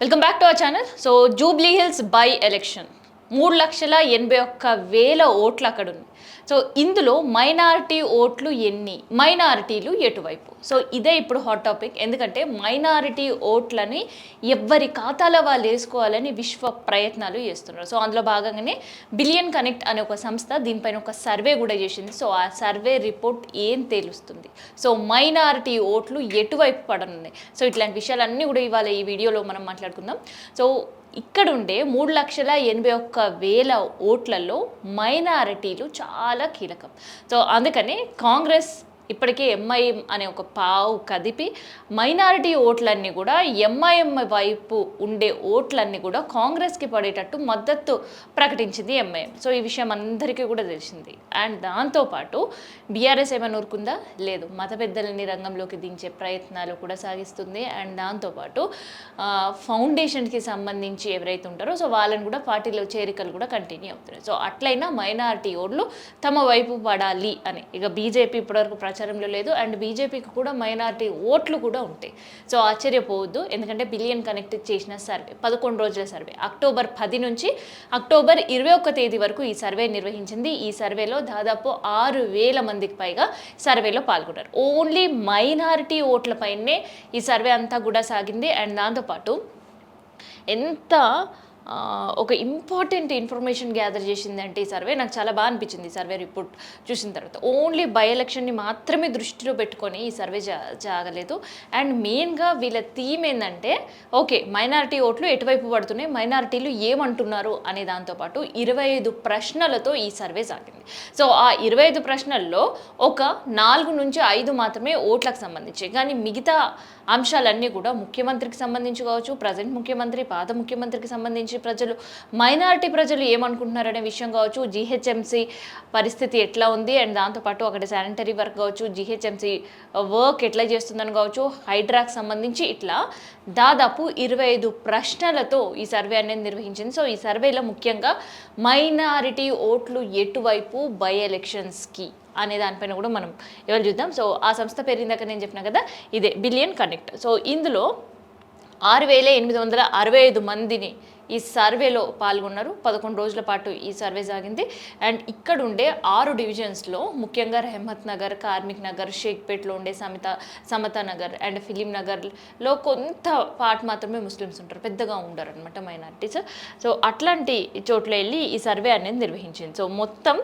Welcome back to our channel. So Jubilee hills by election 3,81,000 ఓట్లు అక్కడ ఉంది. So ఇందులో మైనారిటీ ఓట్లు ఎన్ని, మైనారిటీలు ఎటువైపు? సో ఇదే ఇప్పుడు హాట్ టాపిక్. ఎందుకంటే మైనారిటీ ఓట్లని ఎవరి ఖాతాలో వాళ్ళు వేసుకోవాలని విశ్వ ప్రయత్నాలు చేస్తున్నారు. సో అందులో భాగంగానే బిలియన్ కనెక్ట్ అనే ఒక సంస్థ దీనిపైన ఒక సర్వే కూడా చేసింది. సో ఆ సర్వే రిపోర్ట్ ఏం తేలుస్తుంది, సో మైనారిటీ ఓట్లు ఎటువైపు పడనున్నాయి, సో ఇట్లాంటి విషయాలన్నీ కూడా ఇవాళ ఈ వీడియోలో మనం మాట్లాడుకుందాం. సో ఇక్కడుండే 3,81,000 ఓట్లలో మైనారిటీలు చాలా కీలకం. సో అందుకని కాంగ్రెస్ ఇప్పటికే ఎంఐఎం అనే ఒక పావు కదిపి మైనారిటీ ఓట్లన్నీ కూడా ఎంఐఎం వైపు ఉండే ఓట్లన్నీ కూడా కాంగ్రెస్కి పడేటట్టు మద్దతు ప్రకటించింది ఎంఐఎం. సో ఈ విషయం అందరికీ కూడా తెలిసింది. అండ్ దాంతోపాటు బీఆర్ఎస్ ఏమైనా ఊరుకుందా? లేదు, మత పెద్దలని రంగంలోకి దించే ప్రయత్నాలు కూడా సాగిస్తుంది. అండ్ దాంతోపాటు ఫౌండేషన్కి సంబంధించి ఎవరైతే ఉంటారో సో వాళ్ళని కూడా పార్టీలో చేరికలు కూడా కంటిన్యూ అవుతున్నాయి. సో అట్లయినా మైనారిటీ ఓట్లు తమ వైపు పడాలి అని ఇక బీజేపీ ఇప్పటివరకు ప్రచారంలో లేదు. అండ్ బీజేపీకి కూడా మైనారిటీ ఓట్లు కూడా ఉంటాయి. సో ఆశ్చర్యపోవద్దు, ఎందుకంటే బిలియన్ కనెక్ట్ చేసిన సర్వే 11 రోజుల సర్వే అక్టోబర్ 10 నుంచి అక్టోబర్ 21 తేదీ వరకు ఈ సర్వే నిర్వహించింది. ఈ సర్వేలో దాదాపు 6,000 మందికి పైగా సర్వేలో పాల్గొన్నారు. ఓన్లీ మైనారిటీ ఓట్లపైనే ఈ సర్వే అంతా కూడా సాగింది. అండ్ దాంతోపాటు ఎంత ఒక ఇంపార్టెంట్ ఇన్ఫర్మేషన్ గ్యాదర్ చేసిందంటే ఈ సర్వే నాకు చాలా బాగా అనిపించింది. ఈ సర్వే రిపోర్ట్ చూసిన తర్వాత ఓన్లీ బై ఎలక్షన్ని మాత్రమే దృష్టిలో పెట్టుకొని ఈ సర్వే జాగలేదు. అండ్ మెయిన్గా వీళ్ళ థీమ్ ఏంటంటే ఓకే మైనారిటీ ఓట్లు ఎటువైపు పడుతున్నాయి, మైనారిటీలు ఏమంటున్నారు అనే దాంతోపాటు 25 ప్రశ్నలతో ఈ సర్వే సాగింది. సో ఆ 25 ప్రశ్నల్లో ఒక 4 నుంచి 5 మాత్రమే ఓట్లకు సంబంధించి, కానీ మిగతా అంశాలన్నీ కూడా ముఖ్యమంత్రికి సంబంధించి కావచ్చు, ప్రజెంట్ ముఖ్యమంత్రి, పాత ముఖ్యమంత్రికి సంబంధించి ప్రజలు, మైనారిటీ ప్రజలు ఏమనుకుంటున్నారనే విషయం కావచ్చు, జీహెచ్ఎంసీ పరిస్థితి ఎట్లా ఉంది, అండ్ దాంతోపాటు అక్కడ శానిటరీ వర్క్ కావచ్చు, జీహెచ్ఎంసీ వర్క్ ఎట్లా చేస్తుందని కావచ్చు, హైడ్రాకి సంబంధించి ఇట్లా దాదాపు 25 ప్రశ్నలతో ఈ సర్వే అనేది నిర్వహించింది. సో ఈ సర్వేలో ముఖ్యంగా మైనారిటీ ఓట్లు ఎటువైపు బై ఎలక్షన్స్కి అనే దానిపైన కూడా మనం ఎవరు చూద్దాం. సో ఆ సంస్థ పేరు ఇందాక నేను చెప్పిన కదా, ఇదే బిలియన్ కనెక్ట్. సో ఇందులో 6,865 మందిని ఈ సర్వేలో పాల్గొన్నారు. 11 రోజుల పాటు ఈ సర్వే సాగింది. అండ్ ఇక్కడ ఉండే 6 డివిజన్స్లో ముఖ్యంగా రెహమత్ నగర్, కార్మిక్ నగర్, షేక్పేట్లో ఉండే సమతా నగర్ అండ్ ఫిలిం నగర్లో కొంత పార్ట్ మాత్రమే ముస్లిమ్స్ ఉంటారు, పెద్దగా ఉండరు అనమాట మైనారిటీస్. సో అట్లాంటి చోట్ల వెళ్ళి ఈ సర్వే అనేది నిర్వహించింది. సో మొత్తం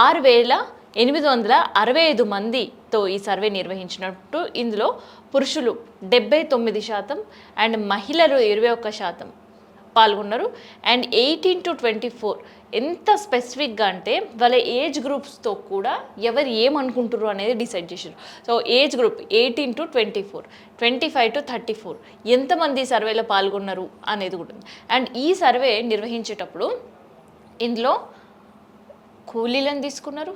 6,865 మందితో ఈ సర్వే నిర్వహించినట్టు. ఇందులో పురుషులు 79% అండ్ మహిళలు 21% పాల్గొన్నారు. అండ్ 18 to 24 ఎంత స్పెసిఫిక్గా అంటే వాళ్ళ ఏజ్ గ్రూప్స్తో కూడా ఎవరు ఏమనుకుంటారు అనేది డిసైడ్ చేశారు. So age group 18 to 24, 25 to 34 ఎంతమంది సర్వేలో పాల్గొన్నారు అనేది కూడా ఉంది. అండ్ ఈ సర్వే నిర్వహించేటప్పుడు ఇందులో కూలీలను తీసుకున్నారు,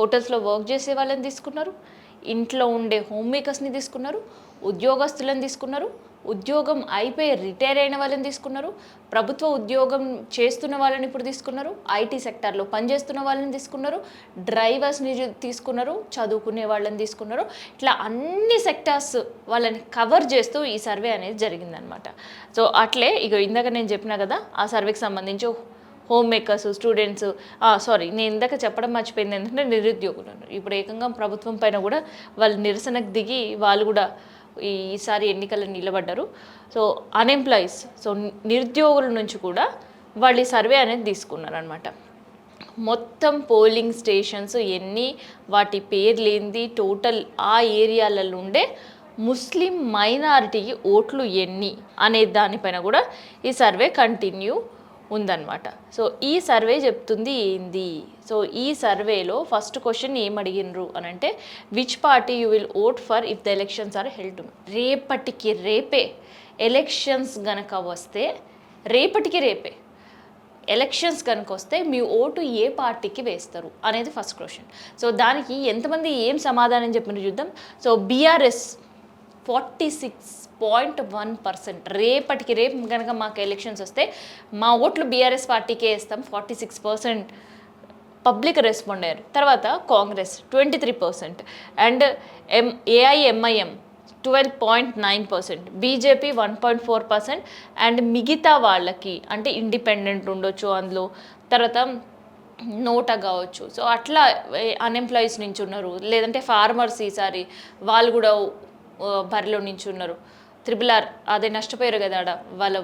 హోటల్స్లో వర్క్ చేసే వాళ్ళని తీసుకున్నారు, ఇంట్లో ఉండే హోమ్ మేకర్స్ని తీసుకున్నారు, ఉద్యోగస్తులను తీసుకున్నారు, ఉద్యోగం అయిపోయి రిటైర్ అయిన వాళ్ళని తీసుకున్నారు, ప్రభుత్వ ఉద్యోగం చేస్తున్న వాళ్ళని ఇప్పుడు తీసుకున్నారు, ఐటీ సెక్టార్లో పనిచేస్తున్న వాళ్ళని తీసుకున్నారు, డ్రైవర్స్ని తీసుకున్నారు, చదువుకునే వాళ్ళని తీసుకున్నారు. ఇట్లా అన్ని సెక్టార్స్ వాళ్ళని కవర్ చేస్తూ ఈ సర్వే అనేది జరిగిందనమాట. సో అట్లే ఇక ఇందాక నేను చెప్పినా కదా, ఆ సర్వేకి సంబంధించి హోమ్ మేకర్స్, స్టూడెంట్స్, నేను ఇందాక చెప్పడం మర్చిపోయింది ఏంటంటే నిరుద్యోగులు. ఇప్పుడు ఏకంగా ప్రభుత్వం పైన కూడా వాళ్ళు నిరసనకు దిగి వాళ్ళు కూడా ఈసారి ఎన్నికల్లో నిలబడ్డారు. సో అన్ఎంప్లాయీస్, సో నిరుద్యోగుల నుంచి కూడా వాళ్ళు ఈ సర్వే అనేది తీసుకున్నారు అనమాట. మొత్తం పోలింగ్ స్టేషన్స్ ఎన్ని, వాటి పేర్లు ఏంది, టోటల్ ఆ ఏరియాలలో ఉండే ముస్లిం మైనారిటీకి ఓట్లు ఎన్ని అనే దానిపైన కూడా ఈ సర్వే కంటిన్యూ ఉందన్నమాట. సో ఈ సర్వే చెప్తుంది ఏంది. సో ఈ సర్వేలో ఫస్ట్ క్వశ్చన్ ఏం అడిగినరు అని అంటే, which party you will vote for if the elections are held. రేపటికి రేపే ఎలక్షన్స్ గనక వస్తే, రేపటికి రేపే ఎలక్షన్స్ కనుక వస్తే మీ ఓటు ఏ పార్టీకి వేస్తారు అనేది ఫస్ట్ క్వశ్చన్. సో దానికి ఎంతమంది ఏం సమాధానం చెప్పిన చూద్దాం. So BRS 46.1%. రేపటికి రేపు కనుక మాకు ఎలక్షన్స్ వస్తే మా ఓట్లు బీఆర్ఎస్ పార్టీకే వేస్తాం, 46% పబ్లిక్ రెస్పాండ్ అయ్యారు. తర్వాత Congress 23% and AIMIM 12.9%, BJP 1.4%, and మిగతా వాళ్ళకి అంటే ఇండిపెండెంట్ ఉండొచ్చు అందులో, తర్వాత నోటా కావచ్చు. సో అట్లా అన్ఎంప్లాయీస్ నుంచి ఉన్నారు, లేదంటే ఫార్మర్స్ ఈసారి వాళ్ళు కూడా బరిలో నుంచి ఉన్నారు. త్రిబుల్ ఆర్ అదే నష్టపోయారు కదా ఆడ, వాళ్ళ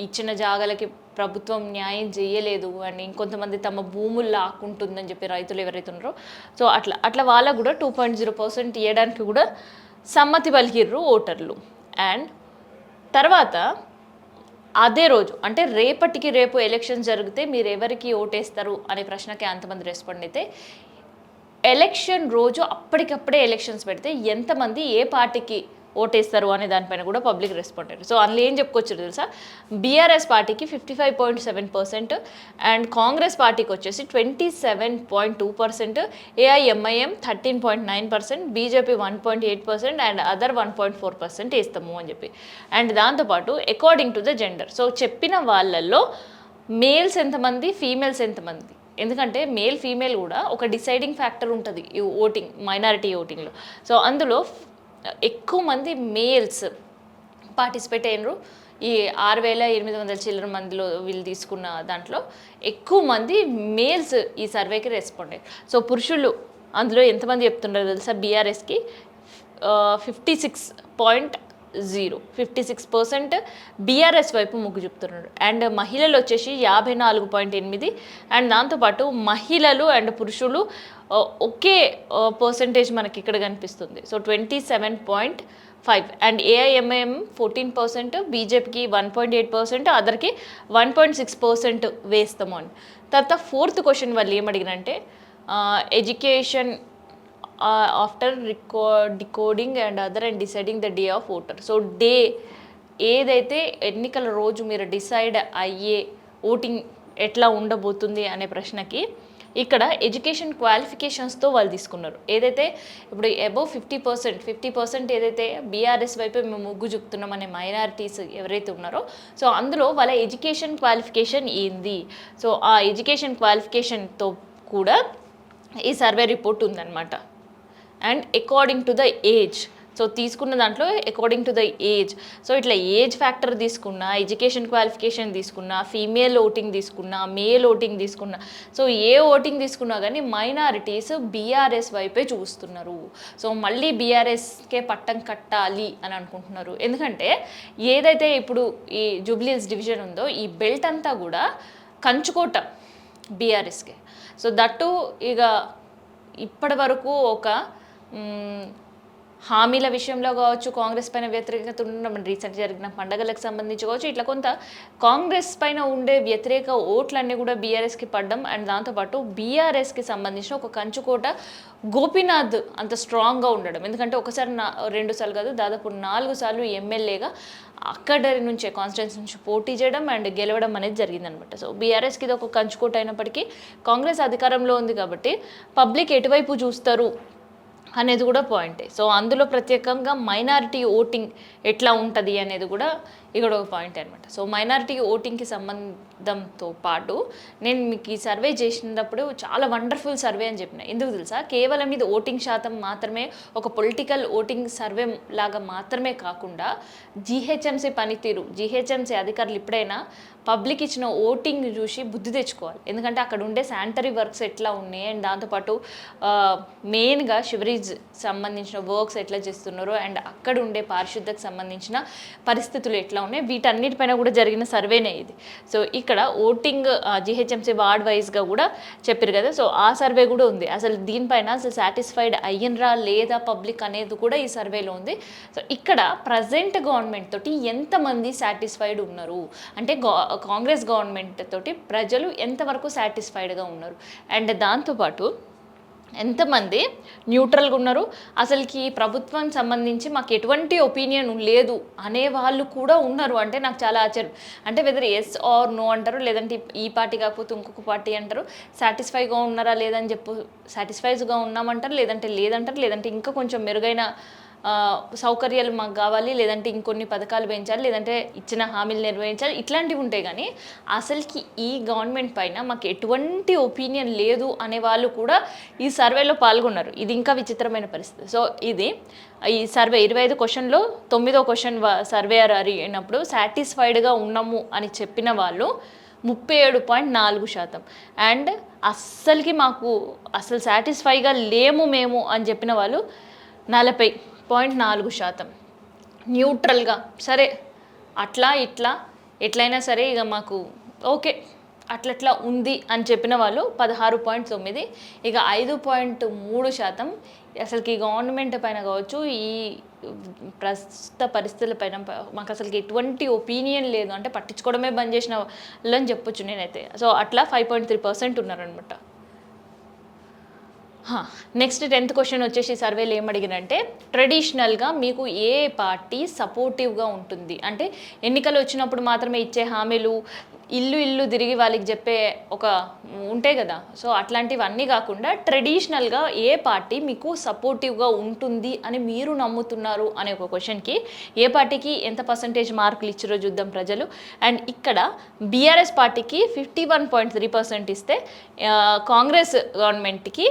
ఇచ్చిన జాగాలకి ప్రభుత్వం న్యాయం చేయలేదు అని ఇంకొంతమంది తమ భూములు లాక్కుంటుందని చెప్పి రైతులు ఎవరైతే ఉన్నారో, సో అట్లా వాళ్ళకు కూడా 2.0% ఇవ్వడానికి కూడా సమ్మతి పలికిర్రు ఓటర్లు. అండ్ తర్వాత అదే రోజు అంటే రేపు ఎలక్షన్స్ జరిగితే మీరు ఎవరికి ఓటేస్తారు అనే ప్రశ్నకి అంతమంది రెస్పాండ్ అయితే, ఎలక్షన్ రోజు అప్పటికప్పుడే ఎలక్షన్స్ పెడితే ఎంతమంది ఏ పార్టీకి ఓటేస్తారు అనే దానిపైన కూడా పబ్లిక్ రెస్పాండ్ అయ్యారు. సో అందులో ఏం చెప్పుకోవచ్చు తెలుసా, బీఆర్ఎస్ పార్టీకి 55.7%, అండ్ కాంగ్రెస్ పార్టీకి వచ్చేసి 27.2%, ఏఐఎంఐఎం 13.9%, బీజేపీ 1.8%, అండ్ అదర్ 1.4% వేస్తాము అని చెప్పి. అండ్ దాంతోపాటు according to the gender, so చెప్పిన వాళ్ళల్లో మేల్స్ ఎంతమంది, ఫీమేల్స్ ఎంతమంది, ఎందుకంటే మేల్ ఫీమేల్ కూడా ఒక డిసైడింగ్ ఫ్యాక్టర్ ఉంటుంది ఈ ఓటింగ్, మైనారిటీ ఓటింగ్లో. సో అందులో ఎక్కువ మంది మేల్స్ పార్టిసిపేట్ అయినరు. ఈ 6,800 చిల్లర మందిలో వీళ్ళు తీసుకున్న దాంట్లో ఎక్కువ మంది మేల్స్ ఈ సర్వేకి రెస్పాండ్ అయ్యారు. సో పురుషులు అందులో ఎంతమంది చెప్తున్నారు తెలుసా, బీఆర్ఎస్కి 56% బీఆర్ఎస్ వైపు మొగ్గు చూపుతున్నారు. అండ్ మహిళలు వచ్చేసి 54.8%, అండ్ దాంతోపాటు మహిళలు అండ్ పురుషులు ఒకే పర్సంటేజ్ మనకి ఇక్కడ కనిపిస్తుంది. సో 27.5%, అండ్ ఏఐఎంఐఎం 14%, బీజేపీకి 1.8%, అదర్కి 1.6% వేస్తాము అని. తర్వాత 4th క్వశ్చన్ వాళ్ళు ఏమడిగినంటే education after decoding and other and deciding the day of voter. So day ఏదైతే ఎన్నికల రోజు మీరు డిసైడ్ అయ్యే ఓటింగ్ ఎట్లా ఉండబోతుంది అనే ప్రశ్నకి ఇక్కడ ఎడ్యుకేషన్ క్వాలిఫికేషన్స్తో వాళ్ళు తీసుకున్నారు. ఏదైతే ఇప్పుడు అబౌవ్ 50% ఏదైతే బీఆర్ఎస్ వైపు మేము మొగ్గు చూపుతున్నాం అనే మైనారిటీస్ ఎవరైతే ఉన్నారో, సో అందులో వాళ్ళ ఎడ్యుకేషన్ క్వాలిఫికేషన్ ఏంది, సో ఆ ఎడ్యుకేషన్ క్వాలిఫికేషన్తో కూడా ఈ సర్వే రిపోర్ట్ ఉందన్నమాట. And according to the age, so తీసుకున్న దాంట్లో according to the age, so ఇట్లా ఏజ్ ఫ్యాక్టర్ తీసుకున్నా, ఎడ్యుకేషన్ క్వాలిఫికేషన్ తీసుకున్నా, ఫీమేల్ ఓటింగ్ తీసుకున్నా, మేల్ ఓటింగ్ తీసుకున్నా, సో ఏ ఓటింగ్ తీసుకున్నా కానీ మైనారిటీస్ బీఆర్ఎస్ వైపే చూస్తున్నారు. సో మళ్ళీ బీఆర్ఎస్కే పట్టం కట్టాలి అని అనుకుంటున్నారు. ఎందుకంటే ఏదైతే ఇప్పుడు ఈ జూబ్లీహిల్స్ డివిజన్ ఉందో ఈ బెల్ట్ అంతా కూడా కంచుకోట బీఆర్ఎస్కే. సో దట్టు ఇక ఇప్పటి వరకు ఒక హామీల విషయంలో కావచ్చు, కాంగ్రెస్ పైన వ్యతిరేకత ఉండడం, రీసెంట్ జరిగిన పండుగలకు సంబంధించి కావచ్చు, ఇట్లా కొంత కాంగ్రెస్ పైన ఉండే వ్యతిరేక ఓట్లన్నీ కూడా బీఆర్ఎస్కి పడ్డం. అండ్ దాంతోపాటు బీఆర్ఎస్కి సంబంధించిన ఒక కంచుకోట గోపీనాథ్ అంత స్ట్రాంగ్గా ఉండడం. ఎందుకంటే ఒకసారి 2 సార్లు కాదు, దాదాపు 4 సార్లు ఎమ్మెల్యేగా అక్కడ నుంచే కాన్స్టిట్యున్సీ నుంచి పోటీ చేయడం అండ్ గెలవడం అనేది జరిగిందనమాట. సో బీఆర్ఎస్కి ఇది ఒక కంచుకోట అయినప్పటికీ కాంగ్రెస్ అధికారంలో ఉంది కాబట్టి పబ్లిక్ ఎటువైపు చూస్తారు అనేది కూడా పాయింటే. సో అందులో ప్రత్యేకంగా మైనారిటీ ఓటింగ్ ఎట్లా ఉంటుంది అనేది కూడా ఇక్కడ ఒక పాయింట్ అనమాట. సో మైనారిటీ ఓటింగ్కి సంబంధంతో పాటు నేను మీకు ఈ సర్వే చేసినప్పుడు చాలా వండర్ఫుల్ సర్వే అని చెప్పిన. ఎందుకు తెలుసా, కేవలం ఇది ఓటింగ్ శాతం మాత్రమే, ఒక పొలిటికల్ ఓటింగ్ సర్వే లాగా మాత్రమే కాకుండా జీహెచ్ఎంసీ పనితీరు, జీహెచ్ఎంసీ అధికారులు ఇప్పుడైనా పబ్లిక్ ఇచ్చిన ఓటింగ్ చూసి బుద్ధి తెచ్చుకోవాలి. ఎందుకంటే అక్కడ ఉండే శానిటరీ వర్క్స్ ఎట్లా ఉన్నాయి, అండ్ దాంతోపాటు మెయిన్గా షివరీజ్ సంబంధించిన వర్క్స్ ఎట్లా చేస్తున్నారో, అండ్ అక్కడ ఉండే పారిశుద్ధకు సంబంధించిన పరిస్థితులు ఎట్లా ఉన్నాయి, వీటన్నిటిపైన కూడా జరిగిన సర్వేనే ఇది. సో ఇక్కడ ఓటింగ్ జీహెచ్ఎంసీ వార్డ్ వైజ్గా కూడా చెప్పారు కదా, సో ఆ సర్వే కూడా ఉంది. అసలు దీనిపైన అసలు సాటిస్ఫైడ్ అయ్యినరా లేదా పబ్లిక్ అనేది కూడా ఈ సర్వేలో ఉంది. సో ఇక్కడ ప్రజెంట్ గవర్నమెంట్ తోటి ఎంతమంది సాటిస్ఫైడ్ ఉన్నారు అంటే కాంగ్రెస్ గవర్నమెంట్ తోటి ప్రజలు ఎంతవరకు సాటిస్ఫైడ్గా ఉన్నారు, అండ్ దాంతోపాటు ఎంతమంది న్యూట్రల్గా ఉన్నారు, అసలుకి ప్రభుత్వం సంబంధించి మాకు ఎటువంటి ఒపీనియన్ లేదు అనే వాళ్ళు కూడా ఉన్నారు. అంటే నాకు చాలా ఆశ్చర్యం. అంటే వెదర్ ఎస్ ఆర్ నో అంటారు, లేదంటే ఈ పార్టీ కాకపోతే ఇంకొక పార్టీ అంటారు, సాటిస్ఫైగా ఉన్నారా లేదని సాటిస్ఫైడ్గా ఉన్నామంటారు, లేదంటే లేదంటారు, లేదంటే ఇంకా కొంచెం మెరుగైన సౌకర్యాలు మాకు కావాలి, లేదంటే ఇంకొన్ని పథకాలు పెంచాలి, లేదంటే ఇచ్చిన హామీలు నిర్వహించాలి, ఇట్లాంటివి ఉంటాయి. కానీ అసలుకి ఈ గవర్నమెంట్ పైన మాకు ఎటువంటి ఒపీనియన్ లేదు అనే వాళ్ళు కూడా ఈ సర్వేలో పాల్గొన్నారు. ఇది ఇంకా విచిత్రమైన పరిస్థితి. సో ఇది ఈ సర్వే 25 క్వశ్చన్లో 9వ క్వశ్చన్ సర్వే అడిగినప్పుడు సాటిస్ఫైడ్గా ఉన్నాము అని చెప్పిన వాళ్ళు 37.4%. అండ్ అస్సలకి మాకు అసలు సాటిస్ఫైగా లేము మేము అని చెప్పిన వాళ్ళు 40.4%. న్యూట్రల్గా సరే అట్లా ఇట్లా ఎట్లయినా సరే ఇక మాకు ఓకే అట్లట్లా ఉంది అని చెప్పిన వాళ్ళు 16.9. ఇక 5.3% అసలుకి గవర్నమెంట్ పైన కావచ్చు, ఈ ప్రస్తుత పరిస్థితుల పైన మాకు అసలుకి ఎటువంటి ఒపీనియన్ లేదు, అంటే పట్టించుకోవడమే బంద్ చేసిన వాళ్ళని చెప్పొచ్చు నేనైతే. సో అట్లా 5.3% ఉన్నారనమాట. నెక్స్ట్ 10th క్వశ్చన్ వచ్చేసి సర్వేలు ఏమడిగినంటే ట్రెడిషనల్గా మీకు ఏ పార్టీ సపోర్టివ్గా ఉంటుంది, అంటే ఎన్నికలు వచ్చినప్పుడు మాత్రమే ఇచ్చే హామీలు, ఇల్లు తిరిగి వాళ్ళకి చెప్పే ఒక ఉంటాయి కదా, సో అట్లాంటివన్నీ కాకుండా ట్రెడిషనల్గా ఏ పార్టీ మీకు సపోర్టివ్గా ఉంటుంది అని మీరు నమ్ముతున్నారు అనే ఒక క్వశ్చన్కి ఏ పార్టీకి ఎంత పర్సంటేజ్ మార్కులు ఇచ్చారో చూద్దాం ప్రజలు. అండ్ ఇక్కడ బీఆర్ఎస్ పార్టీకి 51.3% ఇస్తే కాంగ్రెస్ గవర్నమెంట్కి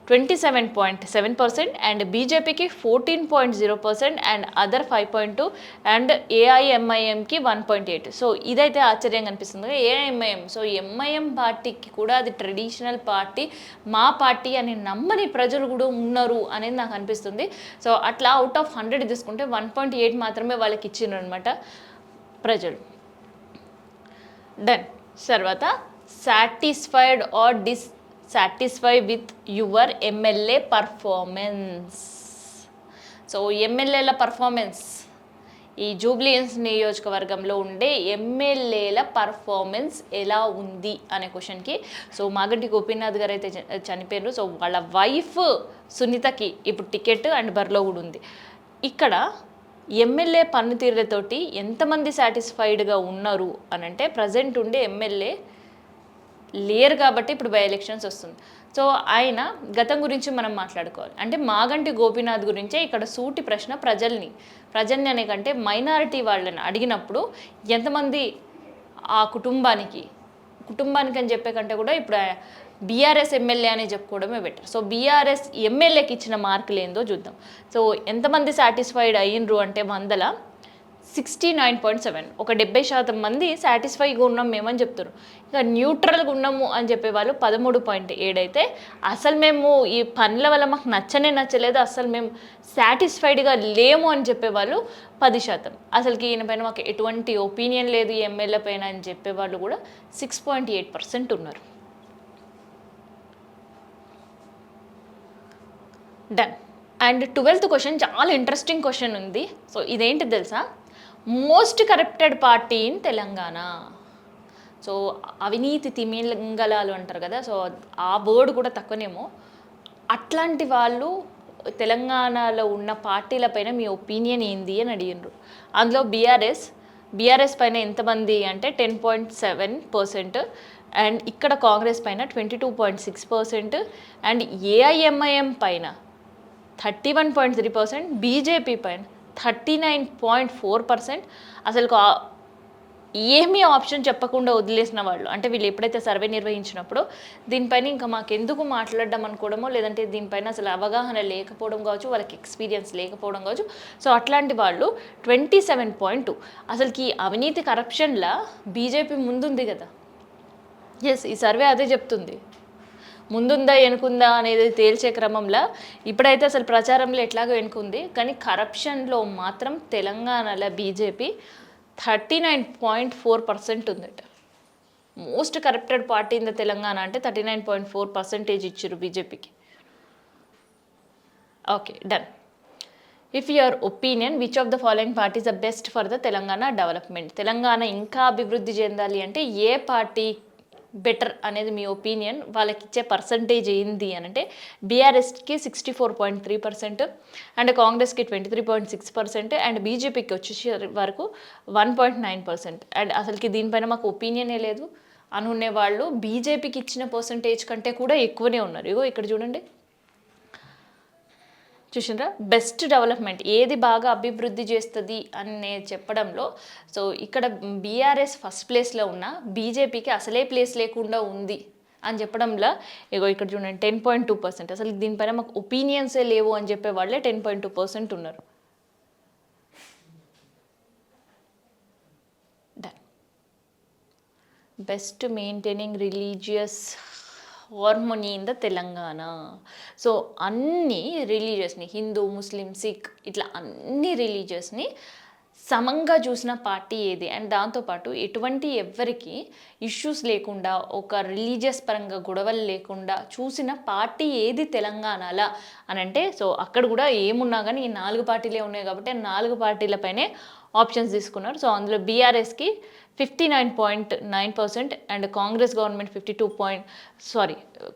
27.7% అండ్ బీజేపీకి 14.0% అండ్ అదర్ 5.2 అండ్ ఏఐఎంఐఎంకి 1.8. సో ఇదైతే ఆశ్చర్యంగా అనిపిస్తుంది. ఏఐఎంఐఎం, సో ఎంఐఎం పార్టీకి కూడా అది ట్రెడిషనల్ పార్టీ, మా పార్టీ అని నమ్మని ప్రజలు కూడా ఉన్నారు అనేది నాకు అనిపిస్తుంది. సో అట్లా అవుట్ ఆఫ్ 100 తీసుకుంటే 1.8 మాత్రమే వాళ్ళకి ఇచ్చిండ్రు అనమాట ప్రజలు. డన్. తర్వాత satisfied or satisfy with your MLA performance. So ఎమ్మెల్యేల పర్ఫార్మెన్స్, ఈ జూబ్లీహిల్స్ నియోజకవర్గంలో ఉండే ఎమ్మెల్యేల పర్ఫార్మెన్స్ ఎలా ఉంది అనే క్వశ్చన్కి సో మాగంటి గోపీనాథ్ గారు అయితే చనిపోయారు. సో వాళ్ళ వైఫ్ సునీతకి ఇప్పుడు టికెట్ అండ్ బరిలో కూడా ఉంది. ఇక్కడ ఎమ్మెల్యే పన్నుతీరులతోటి ఎంతమంది సాటిస్ఫైడ్గా ఉన్నారు అని అంటే ప్రజెంట్ ఉండే ఎమ్మెల్యే లేరు కాబట్టి ఇప్పుడు బై ఎలక్షన్స్ వస్తుంది. సో ఆయన గతం గురించి మనం మాట్లాడుకోవాలి. అంటే మాగంటి గోపీనాథ్ గురించే ఇక్కడ సూటి ప్రశ్న ప్రజల్ని అనే కంటే మైనారిటీ వాళ్ళని అడిగినప్పుడు ఎంతమంది ఆ కుటుంబానికి అని చెప్పే కంటే కూడా ఇప్పుడు బీఆర్ఎస్ ఎమ్మెల్యే అని చెప్పుకోవడమే బెటర్. సో బీఆర్ఎస్ ఎమ్మెల్యేకి ఇచ్చిన మార్కులు ఏందో చూద్దాం. సో ఎంతమంది సాటిస్ఫైడ్ అయ్యిండ్రు అంటే 69.7, ఒక 70% మంది సాటిస్ఫైగా ఉన్నాం మేమని చెప్తారు. ఇక న్యూట్రల్గా ఉన్నాము అని చెప్పేవాళ్ళు 13.7 అయితే అసలు మేము ఈ పనుల వల్ల మాకు నచ్చలేదు, అసలు మేము సాటిస్ఫైడ్గా లేము అని చెప్పేవాళ్ళు 10%. అసలుకి ఈయన పైన మాకు ఎటువంటి ఒపీనియన్ లేదు ఈ ఎమ్మెల్యే పైన అని చెప్పేవాళ్ళు కూడా 6.8% ఉన్నారు. డన్. అండ్ 12th క్వశ్చన్ చాలా ఇంట్రెస్టింగ్ క్వశ్చన్ ఉంది. సో ఇదేంటి తెలుసా, most corrupted party in Telangana. So అవినీతి తిమింగలాలు అంటారు కదా, సో ఆ వర్డ్ కూడా తక్కువనేమో. అట్లాంటి వాళ్ళు తెలంగాణలో ఉన్న పార్టీలపైన మీ ఒపీనియన్ ఏంది అని అడిగినారు. అందులో బీఆర్ఎస్ పైన ఎంతమంది అంటే 10.7% అండ్ ఇక్కడ కాంగ్రెస్ పైన 22.6% అండ్ ఏఐఎంఐఎం పైన 31.3%, బీజేపీ పైన 39.4%. అసలు ఏమీ ఆప్షన్ చెప్పకుండా వదిలేసిన వాళ్ళు, అంటే వీళ్ళు ఎప్పుడైతే సర్వే నిర్వహించినప్పుడు దీనిపైన ఇంకా మాకెందుకు మాట్లాడడం అనుకోవడమో, లేదంటే దీనిపైన అసలు అవగాహన లేకపోవడం కావచ్చు, వాళ్ళకి ఎక్స్పీరియన్స్ లేకపోవడం కావచ్చు. సో అట్లాంటి వాళ్ళు 27.2. అసలుకి అవినీతి కరప్షన్లా బీజేపీ ముందుంది కదా. ఎస్, ఈ సర్వే అదే చెప్తుంది. ముందుందా వెనుకుందా అనేది తేల్చే క్రమంలో ఇప్పుడైతే అసలు ప్రచారంలో ఎట్లాగో వెనుకుంది, కానీ కరప్షన్లో మాత్రం తెలంగాణలో బీజేపీ 39.4% ఉందట. Most corrupted party in the Telangana అంటే 39.4% ఇచ్చారు బీజేపీకి. Okay, done. If your opinion which of the following party is the best for the Telangana development. Telangana ఇంకా అభివృద్ధి చెందాలి అంటే ఏ పార్టీ బెటర్ అనేది మీ ఒపీనియన్, వాళ్ళకి ఇచ్చే పర్సంటేజ్ ఏంది అని అంటే బీఆర్ఎస్కి 64.3% అండ్ కాంగ్రెస్కి 23.6% అండ్ బీజేపీకి వచ్చేసి వరకు 1.9%. అండ్ అసలుకి దీనిపైన మాకు ఒపీనియనే లేదు అనుకునే వాళ్ళు బీజేపీకి ఇచ్చిన పర్సంటేజ్ కంటే కూడా ఎక్కువనే ఉన్నారు. ఇగో ఇక్కడ చూసిండ్రా బెస్ట్ డెవలప్మెంట్ ఏది బాగా అభివృద్ధి చేస్తుంది అని చెప్పడంలో సో ఇక్కడ బీఆర్ఎస్ ఫస్ట్ ప్లేస్లో ఉన్న బీజేపీకి అసలే ప్లేస్ లేకుండా ఉంది అని చెప్పడంలో ఇగో ఇక్కడ చూడండి 10.2%. అసలు దీనిపైన మాకు ఒపీనియన్సే లేవు అని చెప్పే వాళ్ళే 10.2% ఉన్నారు. Done. Best maintaining religious harmony in the Telangana. So అన్ని రిలీజియస్ని హిందూ ముస్లిం సిక్ ఇట్లా అన్ని రిలీజియస్ని సమంగా చూసిన పార్టీ ఏది అండ్ దాంతోపాటు ఎటువంటి ఎవ్వరికి ఇష్యూస్ లేకుండా ఒక రిలీజియస్ పరంగా గొడవలు లేకుండా చూసిన పార్టీ ఏది తెలంగాణలో అని అంటే సో అక్కడ కూడా ఏమున్నా కానీ ఈ 4 పార్టీలే ఉన్నాయి కాబట్టి 4 పార్టీలపైనే ఆప్షన్స్ తీసుకున్నారు. సో అందులో బీఆర్ఎస్కి 59.9% అండ్ కాంగ్రెస్ గవర్నమెంట్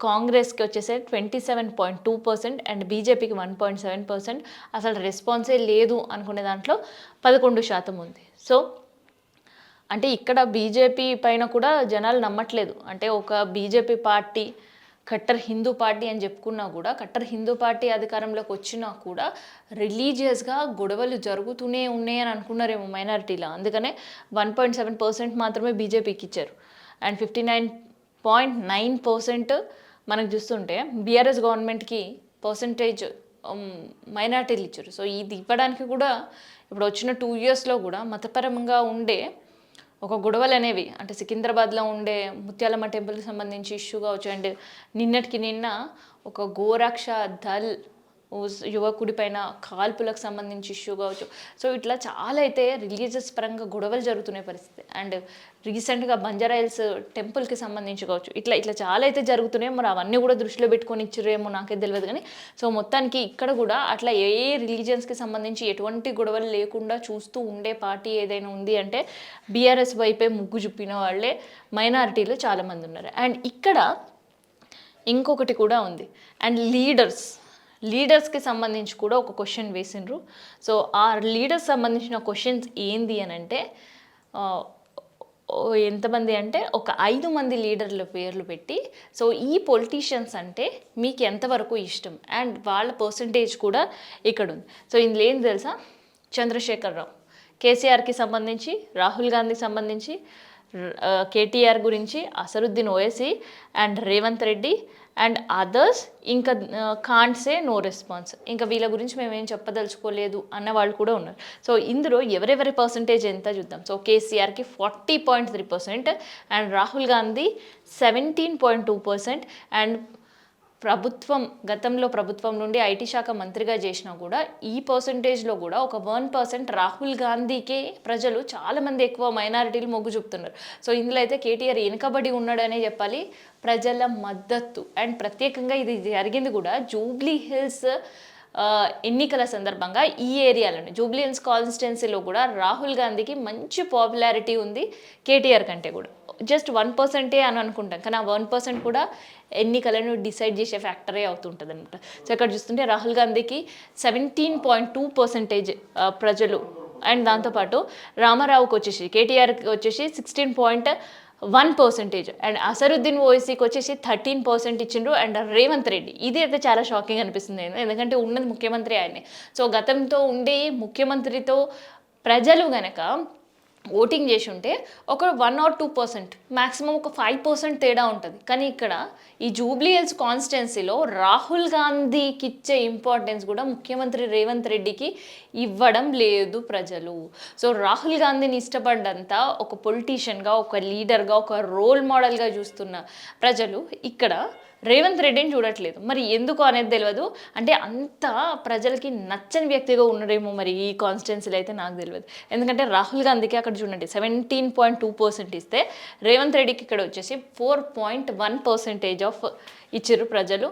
కాంగ్రెస్కి వచ్చేసే 27.2% అండ్ బీజేపీకి 1.7%. అసలు రెస్పాన్సే లేదు అనుకునే దాంట్లో 11% ఉంది. సో అంటే ఇక్కడ బీజేపీ పైన కూడా జనాలు నమ్మట్లేదు. అంటే ఒక BJP party cutter Hindu party అని చెప్పుకున్నా కూడా కట్టర్ హిందూ పార్టీ అధికారంలోకి వచ్చినా కూడా రిలీజియస్గా గొడవలు జరుగుతూనే ఉన్నాయి అని అనుకున్నారేమో మైనారిటీలో. అందుకనే 1.7% మాత్రమే బీజేపీకి ఇచ్చారు అండ్ 59.9% మనకు చూస్తుంటే బీఆర్ఎస్ గవర్నమెంట్కి పర్సంటేజ్ మైనారిటీలు ఇచ్చారు. సో ఇది ఇవ్వడానికి కూడా ఇప్పుడు వచ్చిన 2 yearsలో కూడా మతపరంగా ఉండే ఒక గొడవలు అనేవి అంటే సికింద్రాబాద్లో ఉండే ముత్యాలమ్మ టెంపుల్కి సంబంధించి ఇష్యూ కావచ్చు అండ్ నిన్నటికి నిన్న ఒక గోరక్ష దళ్ యువకుడి పైన కాల్పులకు సంబంధించి ఇష్యూ కావచ్చు. సో ఇట్లా చాలా అయితే రిలీజియస్ పరంగా గొడవలు జరుగుతున్న పరిస్థితి అండ్ రీసెంట్గా బంజారాయిల్స్ టెంపుల్కి సంబంధించి కావచ్చు ఇట్లా చాలా అయితే జరుగుతున్నాయి. మరి అవన్నీ కూడా దృష్టిలో పెట్టుకొని ఇచ్చిరేమో నాకే తెలియదు కానీ సో మొత్తానికి ఇక్కడ కూడా అట్లా ఏ రిలీజియన్స్కి సంబంధించి ఎటువంటి గొడవలు లేకుండా చూస్తూ ఉండే పార్టీ ఏదైనా ఉంది అంటే బీఆర్ఎస్ వైపే ముగ్గు చూపిన వాళ్ళే మైనారిటీలు చాలామంది ఉన్నారు. అండ్ ఇక్కడ ఇంకొకటి కూడా ఉంది అండ్ లీడర్స్కి సంబంధించి కూడా ఒక క్వశ్చన్ వేసిండ్రు. సో ఆ లీడర్స్ సంబంధించిన క్వశ్చన్స్ ఏంది అని అంటే ఎంతమంది అంటే ఒక 5 మంది లీడర్ల పేర్లు పెట్టి సో ఈ పొలిటీషియన్స్ అంటే మీకు ఎంతవరకు ఇష్టం అండ్ వాళ్ళ పర్సంటేజ్ కూడా ఇక్కడ ఉంది. సో ఇందులో ఏం తెలుసా, చంద్రశేఖర్ రావు, కేసీఆర్కి సంబంధించి, రాహుల్ గాంధీకి సంబంధించి, కేటీఆర్ గురించి, Asaduddin Owaisi and Revanth Reddy and others ఇంకా కాంట్ సే నో రెస్పాన్స్, ఇంకా వీళ్ళ గురించి మేమేం చెప్పదలుచుకోలేదు అన్న వాళ్ళు కూడా ఉన్నారు. సో ఇందులో ఎవరెవరి పర్సంటేజ్ ఎంత చూద్దాం. సో కేసీఆర్కి 40.3% అండ్ రాహుల్ గాంధీ 17.2% అండ్ గతంలో ప్రభుత్వం నుండి ఐటీ శాఖ మంత్రిగా చేసినా కూడా ఈ పర్సంటేజ్లో కూడా ఒక 1% రాహుల్ గాంధీకే ప్రజలు చాలామంది ఎక్కువ మైనారిటీలు మొగ్గు చూపుతున్నారు. సో ఇందులో అయితే కేటీఆర్ వెనుకబడి ఉన్నాడనే చెప్పాలి ప్రజల మద్దతు. అండ్ ప్రత్యేకంగా ఇది జరిగింది కూడా జూబ్లీ హిల్స్ ఎన్నికల సందర్భంగా ఈ ఏరియాలోనే జూబ్లీ హిల్స్ కాన్స్టిట్యున్సీలో కూడా రాహుల్ గాంధీకి మంచి పాపులారిటీ ఉంది కేటీఆర్ కంటే కూడా. జస్ట్ 1% అని అనుకుంటాం కానీ ఆ 1% కూడా ఎన్నికలను డిసైడ్ చేసే ఫ్యాక్టరే అవుతుంటుంది అనమాట. సో ఇక్కడ చూస్తుంటే రాహుల్ గాంధీకి 17.2% ప్రజలు అండ్ దాంతోపాటు రామారావుకి వచ్చేసి కేటీఆర్కి వచ్చేసి 16.1% అండ్ అసరుద్దీన్ ఓవైసీకి వచ్చేసి 13% ఇచ్చిండ్రు అండ్ రేవంత్ రెడ్డి ఇది అయితే చాలా షాకింగ్ అనిపిస్తుంది ఎందుకంటే ఉన్నది ముఖ్యమంత్రి ఆయనే. సో గతంతో ఉండే ముఖ్యమంత్రితో ప్రజలు గనక ఓటింగ్ చేసి ఉంటే ఒక 1 or 2% మ్యాక్సిమం ఒక 5% తేడా ఉంటుంది. కానీ ఇక్కడ ఈ జూబ్లీ హిల్స్ కాన్స్టిట్యున్సీలో రాహుల్ గాంధీకి ఇచ్చే ఇంపార్టెన్స్ కూడా ముఖ్యమంత్రి రేవంత్ రెడ్డికి ఇవ్వడం లేదు ప్రజలు. సో రాహుల్ గాంధీని ఇష్టపడ్డంత ఒక పొలిటీషియన్గా, ఒక లీడర్గా, ఒక రోల్ మోడల్గా చూస్తున్న ప్రజలు ఇక్కడ రేవంత్ రెడ్డిని చూడట్లేదు. మరి ఎందుకు అనేది తెలియదు. అంటే అంత ప్రజలకి నచ్చని వ్యక్తిగా ఉన్నారేమో మరి ఈ కాన్స్టిట్యున్సీలో అయితే నాకు తెలియదు. ఎందుకంటే రాహుల్ గాంధీకి అక్కడ చూడండి 17.2% ఇస్తే రేవంత్ రెడ్డికి ఇక్కడ వచ్చేసి 4.1% ఆఫ్ ఇచ్చారు ప్రజలు.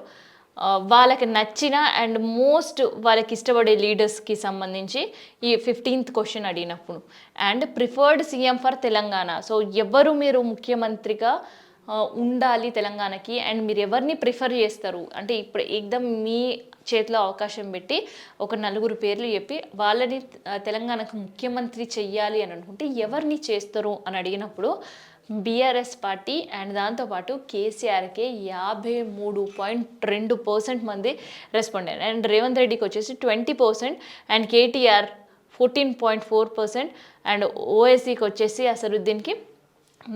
వాళ్ళకి నచ్చిన అండ్ మోస్ట్ వాళ్ళకి ఇష్టపడే లీడర్స్కి సంబంధించి ఈ 15th క్వశ్చన్ అడిగినప్పుడు and preferred CM for Telangana. So ఎవరు మీరు ముఖ్యమంత్రిగా ఉండాలి తెలంగాణకి అండ్ మీరు ఎవరిని ప్రిఫర్ చేస్తారు అంటే ఇప్పుడు ఏకదమ్ మీ చేతిలో అవకాశం పెట్టి ఒక 4 పేర్లు చెప్పి వాళ్ళని తెలంగాణకు ముఖ్యమంత్రి చెయ్యాలి అని అనుకుంటే ఎవరిని చేస్తారు అని అడిగినప్పుడు బీఆర్ఎస్ పార్టీ అండ్ దాంతోపాటు కేసీఆర్కి 53.2% మంది రెస్పాండ్ అయ్యారు. అండ్ రేవంత్ రెడ్డికి వచ్చేసి 20% అండ్ కేటీఆర్ 14.4% అండ్ ఓఎస్సీకి వచ్చేసి అసరుద్దీన్కి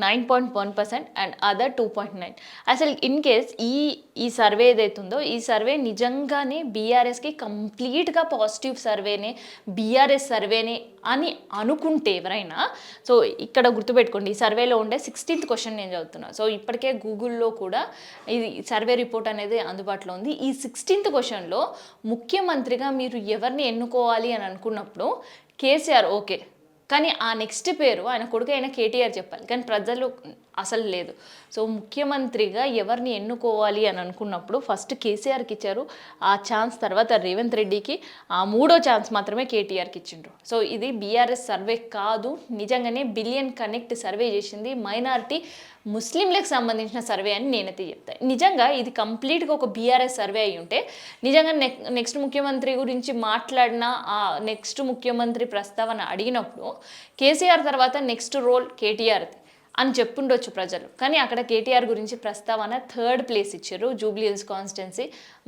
9.1% అండ్ అదర్ 2.9. అసలు ఇన్ కేస్ ఈ సర్వే ఏదైతుందో ఈ సర్వే నిజంగానే బీఆర్ఎస్కి కంప్లీట్గా పాజిటివ్ సర్వేనే, బీఆర్ఎస్ సర్వేనే అని అనుకుంటే ఎవరైనా, సో ఇక్కడ గుర్తుపెట్టుకోండి, ఈ సర్వేలో ఉండే 16th క్వశ్చన్ నేను చదువుతున్నాను. సో ఇప్పటికే గూగుల్లో కూడా ఇది సర్వే రిపోర్ట్ అనేది అందుబాటులో ఉంది. ఈ 16th క్వశ్చన్లో ముఖ్యమంత్రిగా మీరు ఎవరిని ఎన్నుకోవాలి అని అనుకున్నప్పుడు కేసీఆర్ ఓకే, కానీ ఆ నెక్స్ట్ పేరు ఆయన కొడుకు అయిన కేటీఆర్ చెప్పాలి, కానీ ప్రజలు అసలు లేదు. సో ముఖ్యమంత్రిగా ఎవరిని ఎన్నుకోవాలి అని అనుకున్నప్పుడు ఫస్ట్ కేసీఆర్కి ఇచ్చారు ఆ ఛాన్స్, తర్వాత రేవంత్ రెడ్డికి, ఆ మూడో ఛాన్స్ మాత్రమే కేటీఆర్కి ఇచ్చిండ్రు. సో ఇది బీఆర్ఎస్ సర్వే కాదు, నిజంగానే బిలియన్ కనెక్ట్ సర్వే చేసింది మైనారిటీ ముస్లింలకు సంబంధించిన సర్వే అని నేనైతే చెప్తాను. నిజంగా ఇది కంప్లీట్గా ఒక బీఆర్ఎస్ సర్వే అయి ఉంటే నిజంగా నెక్స్ట్ ముఖ్యమంత్రి గురించి మాట్లాడిన ఆ నెక్స్ట్ ముఖ్యమంత్రి ప్రస్తావన అడిగినప్పుడు కేసీఆర్ తర్వాత నెక్స్ట్ రోల్ కేటీఆర్ది అని చెప్పుండొచ్చు ప్రజలు. కానీ అక్కడ కేటీఆర్ గురించి ప్రస్తావన 3rd ప్లేస్ ఇచ్చారు జూబ్లీ హిల్స్ కాన్స్టిట్యున్సీ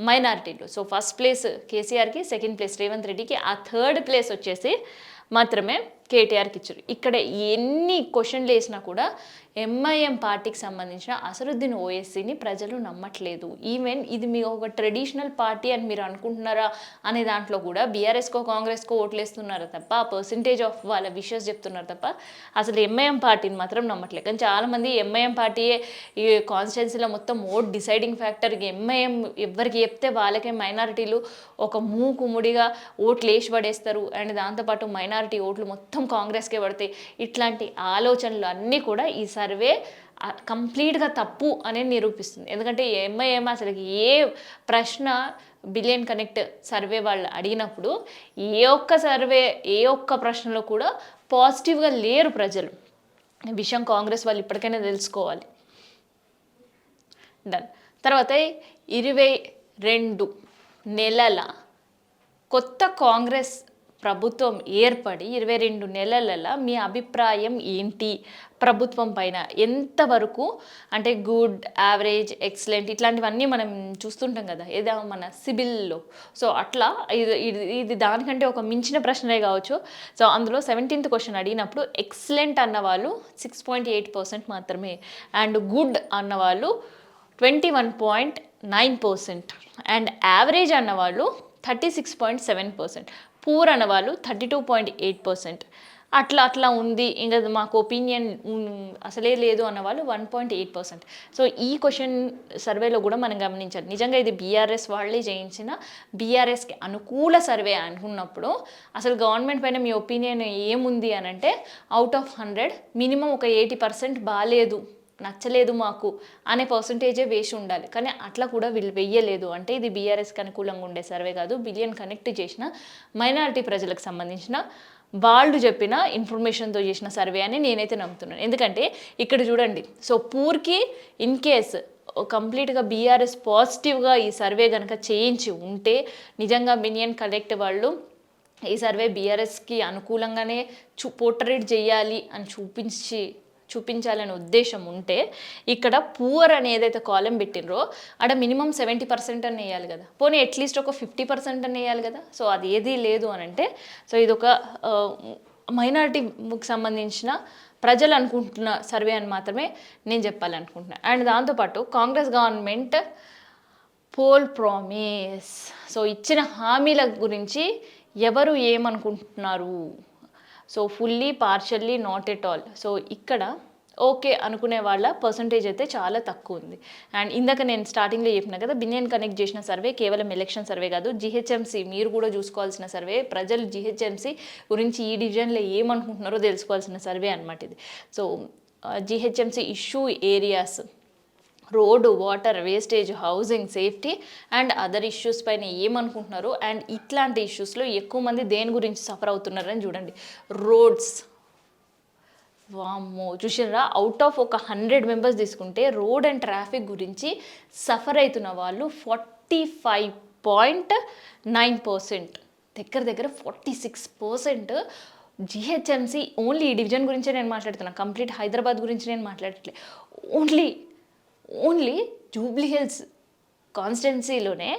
మైనారిటీలో. సో ఫస్ట్ ప్లేస్ కేసీఆర్కి, సెకండ్ ప్లేస్ రేవంత్ రెడ్డికి, ఆ 3rd ప్లేస్ వచ్చేసి మాత్రమే కేటీఆర్కి ఇచ్చారు. ఇక్కడ ఎన్ని క్వశ్చన్లు వేసినా కూడా ఎంఐఎం పార్టీకి సంబంధించిన అసరుద్దీన్ ఓఎస్సీని ప్రజలు నమ్మట్లేదు. ఈవెన్ ఇది మీ ఒక ట్రెడిషనల్ పార్టీ అని మీరు అనుకుంటున్నారా అనే దాంట్లో కూడా బీఆర్ఎస్కో కాంగ్రెస్కో ఓట్లేస్తున్నారు తప్ప, పర్సంటేజ్ ఆఫ్ వాళ్ళ విషెస్ చెప్తున్నారు తప్ప అసలు ఎంఐఎం పార్టీని మాత్రం నమ్మట్లేదు. కానీ చాలామంది ఎంఐఎం పార్టీయే ఈ కాన్స్టిట్యున్సీలో మొత్తం ఓట్ డిసైడింగ్ ఫ్యాక్టర్, ఎంఐఎం ఎవరికి చెప్తే వాళ్ళకే మైనారిటీలు ఒక మూకుముడిగా ఓట్లు వేసి పడేస్తారు అండ్ దాంతోపాటు మైనారిటీ ఓట్లు మొత్తం కాంగ్రెస్కే పడతాయి. ఇట్లాంటి ఆలోచనలు అన్నీ కూడా ఈ సర్వే కంప్లీట్గా తప్పు అనేది నిరూపిస్తుంది. ఎందుకంటే ఎంఐఎం అసలు ఏ ప్రశ్న బిలియన్ కనెక్ట్ సర్వే వాళ్ళు అడిగినప్పుడు ఏ ఒక్క ప్రశ్నలో కూడా పాజిటివ్గా లేరు ప్రజలు. ఈ విషయం కాంగ్రెస్ వాళ్ళు ఇప్పటికైనా తెలుసుకోవాలి. డన్. తర్వాత 22 నెలల కొత్త కాంగ్రెస్ ప్రభుత్వం ఏర్పడి 22 నెలలలో మీ అభిప్రాయం ఏంటి ప్రభుత్వం పైన? ఎంతవరకు అంటే గుడ్, యావరేజ్, ఎక్సలెంట్ ఇట్లాంటివన్నీ మనం చూస్తుంటాం కదా ఏదో మన సిబిల్లో. సో అట్లా ఇది దానికంటే ఒక మించిన ప్రశ్నలే కావచ్చు. సో అందులో 17th క్వశ్చన్ అడిగినప్పుడు ఎక్సలెంట్ అన్నవాళ్ళు 6.8% మాత్రమే అండ్ గుడ్ అన్నవాళ్ళు 21.9% అండ్ యావరేజ్ అన్నవాళ్ళు 36.7%, పూర్ అన్నవాళ్ళు 32.8%. అట్లా ఉంది, ఇంకా మాకు ఒపీనియన్ అసలే లేదు అన్నవాళ్ళు 1.8%. సో ఈ క్వశ్చన్ సర్వేలో కూడా మనం గమనించాలి. నిజంగా ఇది బీఆర్ఎస్ వాళ్ళే చేయించిన బీఆర్ఎస్కి అనుకూల సర్వే అనుకున్నప్పుడు అసలు గవర్నమెంట్ పైన మీ ఒపీనియన్ ఏముంది అని అంటే అవుట్ ఆఫ్ 100 మినిమం ఒక 80% బాగాలేదు, నచ్చలేదు మాకు అనే పర్సంటేజే వేసి ఉండాలి. కానీ అట్లా కూడా వీళ్ళు వెయ్యలేదు. అంటే ఇది బీఆర్ఎస్కి అనుకూలంగా ఉండే సర్వే కాదు, బిలియన్ కనెక్ట్ చేసిన మైనారిటీ ప్రజలకు సంబంధించిన వాళ్ళు చెప్పిన ఇన్ఫర్మేషన్తో చేసిన సర్వే అని నేనైతే నమ్ముతున్నాను. ఎందుకంటే ఇక్కడ చూడండి, సో పూర్కి ఇన్ కేస్ కంప్లీట్గా బీఆర్ఎస్ పాజిటివ్గా ఈ సర్వే కనుక చేయించి ఉంటే నిజంగా బిలియన్ కనెక్ట్ వాళ్ళు ఈ సర్వే బీఆర్ఎస్కి అనుకూలంగానే పోర్ట్రేట్ చేయాలి అని చూపించాలనే ఉద్దేశం ఉంటే ఇక్కడ పూర్ అని ఏదైతే కాలం పెట్టినరో అక్కడ మినిమం 70% అని వేయాలి కదా, పోనీ అట్లీస్ట్ ఒక 50% అని వేయాలి కదా. సో అది ఏదీ లేదు అని అంటే సో ఇది ఒక మైనారిటీకి సంబంధించిన ప్రజలు అనుకుంటున్న సర్వే అని మాత్రమే నేను చెప్పాలనుకుంటున్నాను. అండ్ దాంతోపాటు Congress government poll promise, so ఇచ్చిన హామీల గురించి ఎవరు ఏమనుకుంటున్నారు? So fully, partially, not at all. So ఇక్కడ ఓకే అనుకునే వాళ్ళ పర్సంటేజ్ అయితే చాలా తక్కువ ఉంది. అండ్ ఇందాక నేను స్టార్టింగ్లో చెప్పిన కదా, బిలియన్ కనెక్ట్ చేసిన సర్వే కేవలం ఎలక్షన్ సర్వే కాదు, జిహెచ్ఎంసీ మీరు కూడా చూసుకోవాల్సిన సర్వే. ప్రజలు జిహెచ్ఎంసీ గురించి ఈ డివిజన్లో ఏమనుకుంటున్నారో తెలుసుకోవాల్సిన సర్వే అనమాట ఇది. So GHMC issue areas, road, water, wastage, housing, safety and other issues పైన ఏమనుకుంటున్నారు అండ్ ఇట్లాంటి ఇష్యూస్లో ఎక్కువ మంది దేని గురించి సఫర్ అవుతున్నారని చూడండి. రోడ్స్, వామ్మో చూసారా, అవుట్ ఆఫ్ ఒక 100 మెంబర్స్ తీసుకుంటే రోడ్ అండ్ ట్రాఫిక్ గురించి సఫర్ అవుతున్న వాళ్ళు 45.9%, దగ్గర 46% జిహెచ్ఎంసీ ఓన్లీ ఈ డివిజన్ గురించే నేను మాట్లాడుతున్నాను, కంప్లీట్ హైదరాబాద్ గురించి నేను మాట్లాడట్లే. ఓన్లీ ఓన్లీ జూబ్లీ హిల్స్ కాన్స్టిట్యున్సీలోనే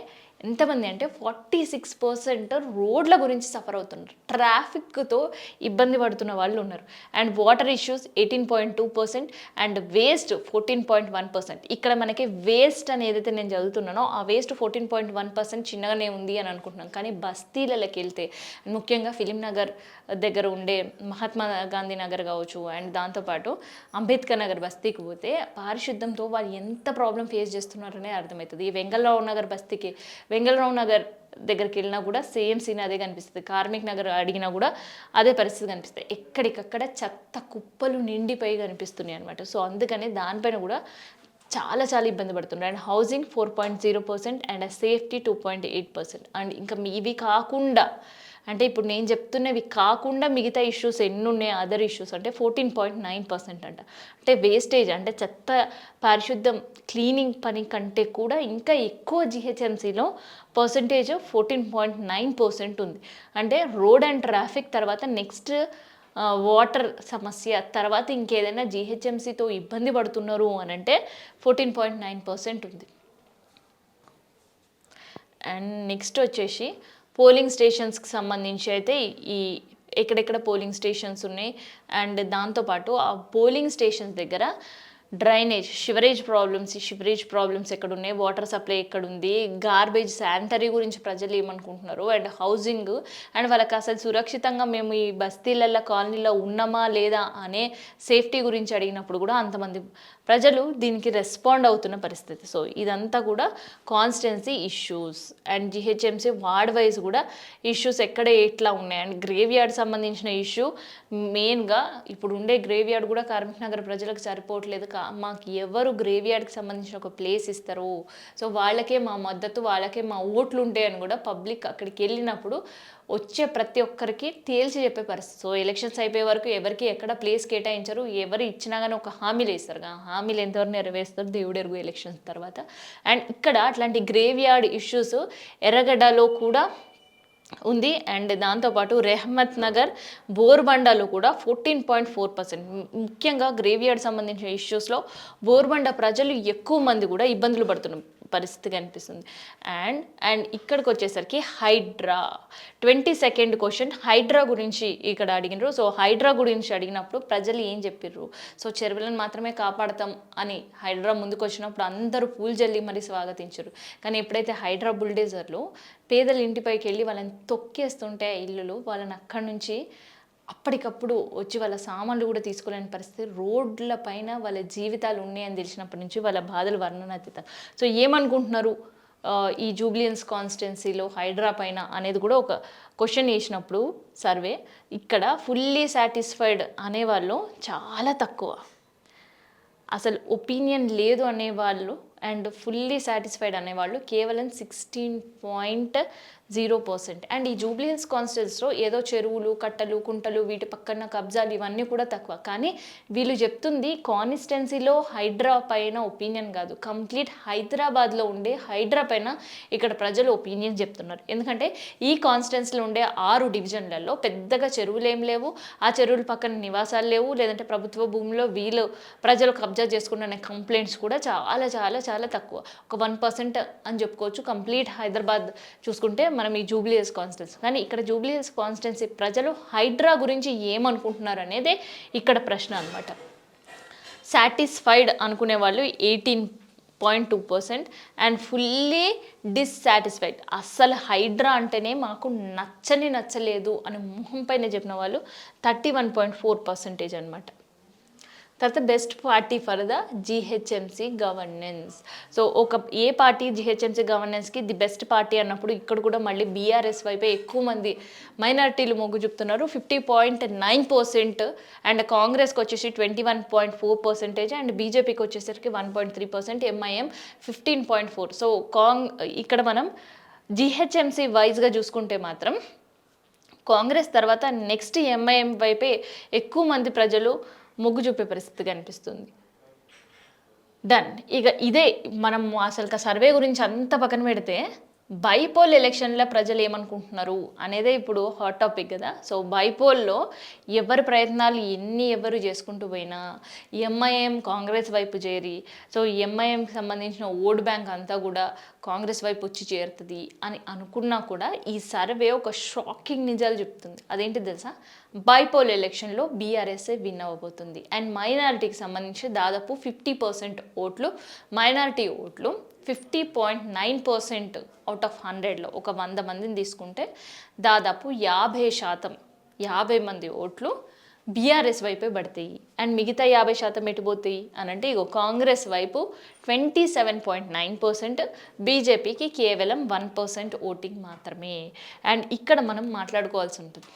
ఎంతమంది అంటే 46% రోడ్ల గురించి సఫర్ అవుతున్నారు, ట్రాఫిక్తో ఇబ్బంది పడుతున్న వాళ్ళు ఉన్నారు. And water issues 18.2% and waste 14.1%. ఇక్కడ మనకి వేస్ట్ అని ఏదైతే నేను చదువుతున్నానో ఆ వేస్ట్ 14.1% చిన్నగానే ఉంది అని అనుకుంటున్నాం. కానీ బస్తీలకి వెళ్తే ముఖ్యంగా ఫిలిం నగర్ దగ్గర ఉండే మహాత్మా గాంధీ నగర్ కావచ్చు అండ్ దాంతోపాటు అంబేద్కర్ నగర్ బస్తీకి పోతే పారిశుద్ధ్యంతో వాళ్ళు ఎంత ప్రాబ్లం ఫేస్ చేస్తున్నారనే అర్థమవుతుంది. ఈ వెంగళరావు నగర్ బస్తీకి, వెంగళరావు నగర్ దగ్గరికి వెళ్ళినా కూడా సేమ్ సీన్ అదే కనిపిస్తుంది. కార్మిక్ నగర్ అడిగినా కూడా అదే పరిస్థితి కనిపిస్తుంది. ఎక్కడికక్కడ చెత్త కుప్పలు నిండిపోయి కనిపిస్తున్నాయి అనమాట. సో అందుకని దానిపైన కూడా చాలా చాలా ఇబ్బంది పడుతున్నారు. And housing 4.0% and safety 2.8%. And ఇంకా ఇవి కాకుండా అంటే ఇప్పుడు నేను చెప్తున్నవి కాకుండా మిగతా ఇష్యూస్ ఎన్ని ఉన్నాయి, అదర్ ఇష్యూస్ అంటే 14.9% అంట. అంటే వేస్టేజ్ అంటే చెత్త పారిశుద్ధం క్లీనింగ్ పని కంటే కూడా ఇంకా ఎక్కువ జిహెచ్ఎంసీలో పర్సంటేజ్ 14.9% ఉంది. అంటే రోడ్ అండ్ ట్రాఫిక్ తర్వాత నెక్స్ట్ వాటర్ సమస్య తర్వాత ఇంకేదైనా జిహెచ్ఎంసీతో ఇబ్బంది పడుతున్నారు అని అంటే 14.9% ఉంది. అండ్ నెక్స్ట్ వచ్చేసి పోలింగ్ స్టేషన్స్కి సంబంధించి అయితే ఈ ఎక్కడెక్కడ పోలింగ్ స్టేషన్స్ ఉన్నాయి అండ్ దాంతోపాటు ఆ పోలింగ్ స్టేషన్స్ దగ్గర డ్రైనేజ్ షివరేజ్ ప్రాబ్లమ్స్ ఎక్కడ ఉన్నాయి, వాటర్ సప్లై ఎక్కడ ఉంది, గార్బేజ్ శానిటరీ గురించి ప్రజలు ఏమనుకుంటున్నారు అండ్ హౌసింగ్ అండ్ వాళ్ళకి అసలు సురక్షితంగా మేము ఈ బస్తీలల్లో కాలనీలో ఉన్నామా లేదా అనే సేఫ్టీ గురించి అడిగినప్పుడు కూడా అంతమంది ప్రజలు దీనికి రెస్పాండ్ అవుతున్న పరిస్థితి. సో ఇదంతా కూడా constituency issues and GHMC ward wise కూడా ఇష్యూస్ ఎక్కడ ఎట్లా ఉన్నాయి. అండ్ గ్రేవ్ యార్డ్ సంబంధించిన ఇష్యూ మెయిన్గా ఇప్పుడు ఉండే గ్రేవ్ యార్డ్ కూడా కార్మిక్ నగర్ ప్రజలకు సరిపోవట్లేదు. మాకు ఎవరు గ్రేవ్ యార్డ్కి సంబంధించిన ఒక ప్లేస్ ఇస్తారు, సో వాళ్ళకే మా మద్దతు, వాళ్ళకే మా ఓట్లు ఉంటాయని కూడా పబ్లిక్ అక్కడికి వెళ్ళినప్పుడు వచ్చే ప్రతి ఒక్కరికి తేల్చి చెప్పే పరిస్థితి. సో ఎలక్షన్స్ అయిపోయే వరకు ఎవరికి ఎక్కడ ప్లేస్ కేటాయించరు, ఎవరు ఇచ్చినా కానీ ఒక హామీలు వేస్తారు, హామీలు ఎంతవరకు నెరవేరుస్తారు దేవుడు ఎరుగు ఎలక్షన్స్ తర్వాత. అండ్ ఇక్కడ అట్లాంటి గ్రేవ్ యార్డ్ ఇష్యూస్ ఎర్రగడ్డలో కూడా ఉంది. అండ్ దాంతోపాటు రెహమత్ నగర్ బోర్బండాలో కూడా 14.4%. ముఖ్యంగా గ్రేవ్ యార్డ్ సంబంధించిన ఇష్యూస్లో బోర్బండ ప్రజలు ఎక్కువ మంది కూడా ఇబ్బందులు పడుతున్న పరిస్థితి కనిపిస్తుంది. అండ్ ఇక్కడికి వచ్చేసరికి హైడ్రా 22nd క్వశ్చన్ హైడ్రా గురించి ఇక్కడ అడిగినారు. సో హైడ్రా గురించి అడిగినప్పుడు ప్రజలు ఏం చెప్పారు, సో చెరువులను మాత్రమే కాపాడతాం అని హైడ్రా ముందుకు వచ్చినప్పుడు అందరూ పూలు జల్లి మరి స్వాగతించారు. కానీ ఎప్పుడైతే హైడ్రా బుల్డేజర్లు పేదల ఇంటిపైకి వెళ్ళి వాళ్ళని తొక్కేస్తుంటే ఇల్లులు, వాళ్ళని అక్కడి నుంచి అప్పటికప్పుడు వచ్చి వాళ్ళ సామాన్లు కూడా తీసుకోలేని పరిస్థితి, రోడ్ల పైన వాళ్ళ జీవితాలు ఉన్నాయని తెలిసినప్పటి నుంచి వాళ్ళ బాధలు వర్ణనాతీతం. సో ఏమనుకుంటున్నారు ఈ జూబ్లీహిల్స్ కాన్స్టిట్యున్సీలో హైడ్రా పైన అనేది కూడా ఒక క్వశ్చన్ వేసినప్పుడు సర్వే ఇక్కడ ఫుల్లీ సాటిస్ఫైడ్ అనేవాళ్ళు చాలా తక్కువ, అసలు ఒపీనియన్ లేదు అనేవాళ్ళు అండ్ ఫుల్లీ సాటిస్ఫైడ్ అనేవాళ్ళు కేవలం 16.0%. అండ్ ఈ జూబ్లీహిల్స్ కాన్స్టిట్యున్సీలో ఏదో చెరువులు కట్టలు కుంటలు వీటి పక్కన కబ్జాలు ఇవన్నీ కూడా తక్కువ, కానీ వీళ్ళు చెప్తుంది కాన్స్టిట్యున్సీలో హైడ్రా పైన ఒపీనియన్ కాదు, కంప్లీట్ హైదరాబాద్లో ఉండే హైడ్రా పైన ఇక్కడ ప్రజలు ఒపీనియన్ చెప్తున్నారు. ఎందుకంటే ఈ కాన్స్టిట్యున్సీలో ఉండే 6 డివిజన్లలో పెద్దగా చెరువులు ఏం లేవు, ఆ చెరువుల పక్కన నివాసాలు లేవు, లేదంటే ప్రభుత్వ భూమిలో వీళ్ళు ప్రజలు కబ్జా చేసుకున్న కంప్లైంట్స్ కూడా చాలా చాలా చాలా తక్కువ, ఒక 1% అని చెప్పుకోవచ్చు కంప్లీట్ హైదరాబాద్ చూసుకుంటే మనం ఈ జూబ్లీహిల్స్ కాన్స్టిట్యున్సీ. కానీ ఇక్కడ జూబ్లీహిల్స్ కాన్స్టిట్యున్సీ ప్రజలు హైడ్రా గురించి ఏమనుకుంటున్నారు అనేదే ఇక్కడ ప్రశ్న అనమాట. సాటిస్ఫైడ్ అనుకునే వాళ్ళు 18.2% అండ్ ఫుల్లీ డిస్సాటిస్ఫైడ్, అస్సలు హైడ్రా అంటేనే మాకు నచ్చలేదు అని మొహం పైన చెప్పిన వాళ్ళు 31.4% అనమాట. తర్వాత best party for the GHMC governance. So ఏ పార్టీ జిహెచ్ఎంసీ గవర్నెన్స్కి ది బెస్ట్ పార్టీ అన్నప్పుడు ఇక్కడ కూడా మళ్ళీ బీఆర్ఎస్ వైపే ఎక్కువ మంది మైనారిటీలు మొగ్గు చూపుతున్నారు 50.9%. అండ్ కాంగ్రెస్కి వచ్చేసి 21.4% అండ్ బీజేపీకి వచ్చేసరికి 1.3%, ఎంఐఎం 15.4%. సో ఇక్కడ మనం జిహెచ్ఎంసీ వైజ్గా చూసుకుంటే మాత్రం కాంగ్రెస్ తర్వాత నెక్స్ట్ ఎంఐఎం వైపే ఎక్కువ మంది ప్రజలు మొగ్గు చూపే పరిస్థితి కనిపిస్తుంది. డన్. ఇక ఇదే మనం అసలు సర్వే గురించి అంత పక్కన పెడితే బైపోల్ ఎలక్షన్లో ప్రజలు ఏమనుకుంటున్నారు అనేదే ఇప్పుడు హాట్ టాపిక్ కదా. సో బైపోల్లో ఎవరి ప్రయత్నాలు ఎవరు చేసుకుంటూ పోయినా ఎంఐఎం కాంగ్రెస్ వైపు చేరి, సో ఎంఐఎంకి సంబంధించిన ఓట్ బ్యాంక్ అంతా కూడా కాంగ్రెస్ వైపు వచ్చి చేరుతుంది అని అనుకున్నా కూడా ఈ సర్వే ఒక షాకింగ్ నిజాలు చెప్తుంది. అదేంటి తెలుసా? బైపోల్ ఎలక్షన్లో బీఆర్ఎస్ఏ విన్ అవ్వబోతుంది. అండ్ మైనారిటీకి సంబంధించి దాదాపు 50% ఓట్లు, మైనారిటీ ఓట్లు 50.9% అవుట్ ఆఫ్ 100లో ఒక 100 మందిని తీసుకుంటే దాదాపు 50 మంది ఓట్లు బీఆర్ఎస్ వైపే పడతాయి. అండ్ మిగతా 50% ఎటుపోతాయి అని అంటే ఇగో కాంగ్రెస్ వైపు 27.9%, బీజేపీకి కేవలం 1% ఓటింగ్ మాత్రమే. అండ్ ఇక్కడ మనం మాట్లాడుకోవాల్సి ఉంటుంది,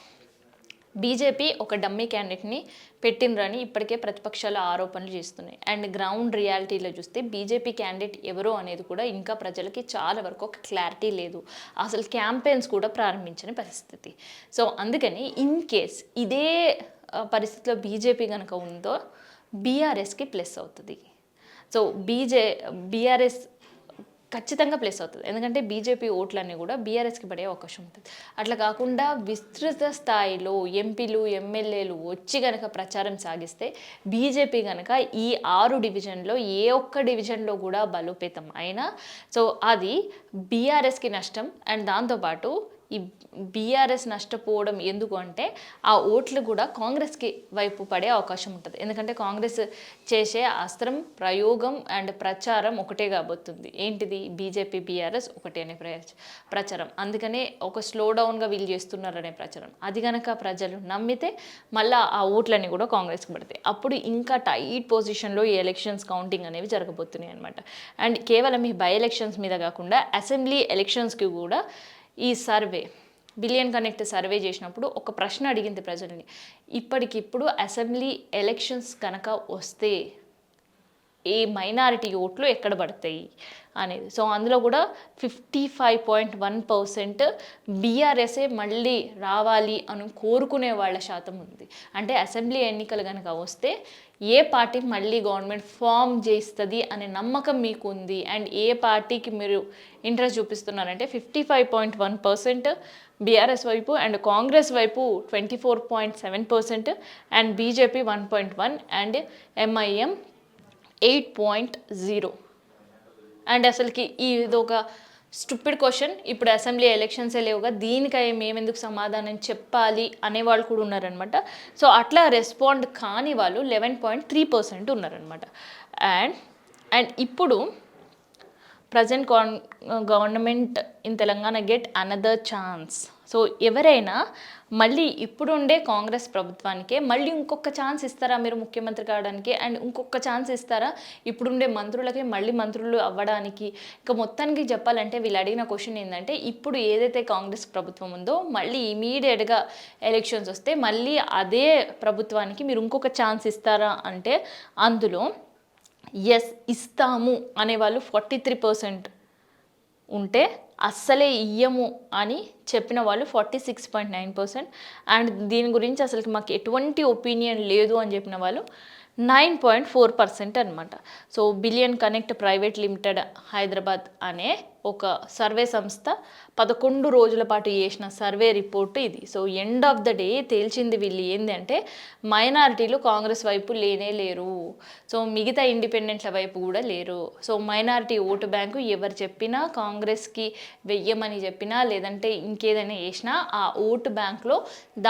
బీజేపీ ఒక డమ్మీ క్యాండిడేట్ని పెట్టినరని ఇప్పటికే ప్రతిపక్షాలు ఆరోపణలు చేస్తున్నాయి. అండ్ గ్రౌండ్ రియాలిటీలో చూస్తే బీజేపీ క్యాండిడేట్ ఎవరో అనేది కూడా ఇంకా ప్రజలకి చాలా వరకు ఒక క్లారిటీ లేదు. అసలు క్యాంపెయిన్స్ కూడా ప్రారంభించని పరిస్థితి. సో అందుకని ఇన్ కేస్ ఇదే పరిస్థితిలో బీజేపీ కనుక ఉందో బీఆర్ఎస్కి ప్లస్ అవుతుంది. సో బీఆర్ఎస్ ఖచ్చితంగా ప్లస్ అవుతుంది, ఎందుకంటే బీజేపీ ఓట్లన్నీ కూడా బీఆర్ఎస్కి పడే అవకాశం ఉంటుంది. అట్లా కాకుండా విస్తృత స్థాయిలో ఎంపీలు ఎమ్మెల్యేలు వచ్చి కనుక ప్రచారం సాగిస్తే బీజేపీ కనుక ఈ 6 డివిజన్లో ఏ ఒక్క డివిజన్లో కూడా బలోపేతం అయినా సో అది బీఆర్ఎస్కి నష్టం. అండ్ దాంతోపాటు ఈ బీఆర్ఎస్ నష్టపోవడం ఎందుకు అంటే ఆ ఓట్లు కూడా కాంగ్రెస్కి వైపు పడే అవకాశం ఉంటుంది. ఎందుకంటే కాంగ్రెస్ చేసే అస్త్రం, ప్రయోగం అండ్ ప్రచారం ఒకటే కాబోతుంది. ఏంటిది? బీజేపీ బీఆర్ఎస్ ఒకటే అనే ప్రచారం. అందుకనే ఒక స్లో డౌన్గా వీళ్ళు చేస్తున్నారనే ప్రచారం. అది కనుక ప్రజలు నమ్మితే మళ్ళీ ఆ ఓట్లన్నీ కూడా కాంగ్రెస్కి పడతాయి. అప్పుడు ఇంకా టైట్ పొజిషన్లో ఈ ఎలక్షన్స్ కౌంటింగ్ అనేవి జరగబోతున్నాయి అనమాట. అండ్ కేవలం ఈ బై ఎలక్షన్స్ మీద కాకుండా అసెంబ్లీ ఎలక్షన్స్కి కూడా ఈ సర్వే బిలియన్ కనెక్ట్ సర్వే చేసినప్పుడు ఒక ప్రశ్న అడిగింది ప్రజల్ని, ఇప్పటికిప్పుడు అసెంబ్లీ ఎలక్షన్స్ కనుక వస్తే ఏ మైనారిటీ ఓట్లు ఎక్కడ పడతాయి అనేది. సో అందులో కూడా 55.1% బీఆర్ఎస్ఏ మళ్ళీ రావాలి అని కోరుకునే వాళ్ళ శాతం ఉంది. అంటే అసెంబ్లీ ఎన్నికలు కనుక వస్తే ఏ పార్టీ మళ్ళీ గవర్నమెంట్ ఫామ్ చేస్తుంది అనే నమ్మకం మీకు ఉంది. అండ్ ఏ పార్టీకి మీరు ఇంట్రెస్ట్ చూపిస్తున్నారంటే 55.1% బీఆర్ఎస్ వైపు, అండ్ కాంగ్రెస్ వైపు 24.7%, and BJP 1.1%, and MIM 8.0. And అసలుకి ఇది ఒక స్టూపిడ్ క్వశ్చన్. ఇప్పుడు అసెంబ్లీ ఎలక్షన్సే లేవుగా, దీనికై మేమెందుకు సమాధానం చెప్పాలి అనేవాళ్ళు కూడా ఉన్నారనమాట. సో అట్లా రెస్పాండ్ కాని వాళ్ళు 11.3% ఉన్నారనమాట. అండ్ ఇప్పుడు present government in Telangana get another chance. So ఎవరైనా మళ్ళీ ఇప్పుడుండే కాంగ్రెస్ ప్రభుత్వానికే మళ్ళీ ఇంకొక ఛాన్స్ ఇస్తారా మీరు ముఖ్యమంత్రి కావడానికి? అండ్ ఇంకొక ఛాన్స్ ఇస్తారా ఇప్పుడుండే మంత్రులకి మళ్ళీ మంత్రులు అవ్వడానికి? ఇంకా మొత్తానికి చెప్పాలంటే వీళ్ళు అడిగిన క్వశ్చన్ ఏంటంటే, ఇప్పుడు ఏదైతే కాంగ్రెస్ ప్రభుత్వం ఉందో మళ్ళీ ఇమీడియట్గా ఎలక్షన్స్ వస్తే మళ్ళీ అదే ప్రభుత్వానికి మీరు ఇంకొక ఛాన్స్ ఇస్తారా అంటే అందులో ఎస్ ఇస్తాము అనేవాళ్ళు 43% ఉంటే అస్సలే ఇయ్యము అని చెప్పిన వాళ్ళు 46.9%. అండ్ దీని గురించి అసలు మాకు ఎటువంటి ఒపీనియన్ లేదు అని చెప్పిన వాళ్ళు 9.4% అనమాట. So billion connect private limited Hyderabad అనే ఒక సర్వే సంస్థ 11 రోజుల పాటు చేసిన సర్వే రిపోర్ట్ ఇది. So end of the day తేల్చింది వీళ్ళు ఏంది అంటే మైనారిటీలు కాంగ్రెస్ వైపు లేరు, సో మిగతా ఇండిపెండెంట్ల వైపు కూడా లేరు. సో మైనారిటీ ఓటు బ్యాంకు ఎవరు చెప్పినా కాంగ్రెస్కి వెయ్యమని చెప్పినా లేదంటే ఇంకేదైనా చేసినా ఆ ఓటు బ్యాంక్లో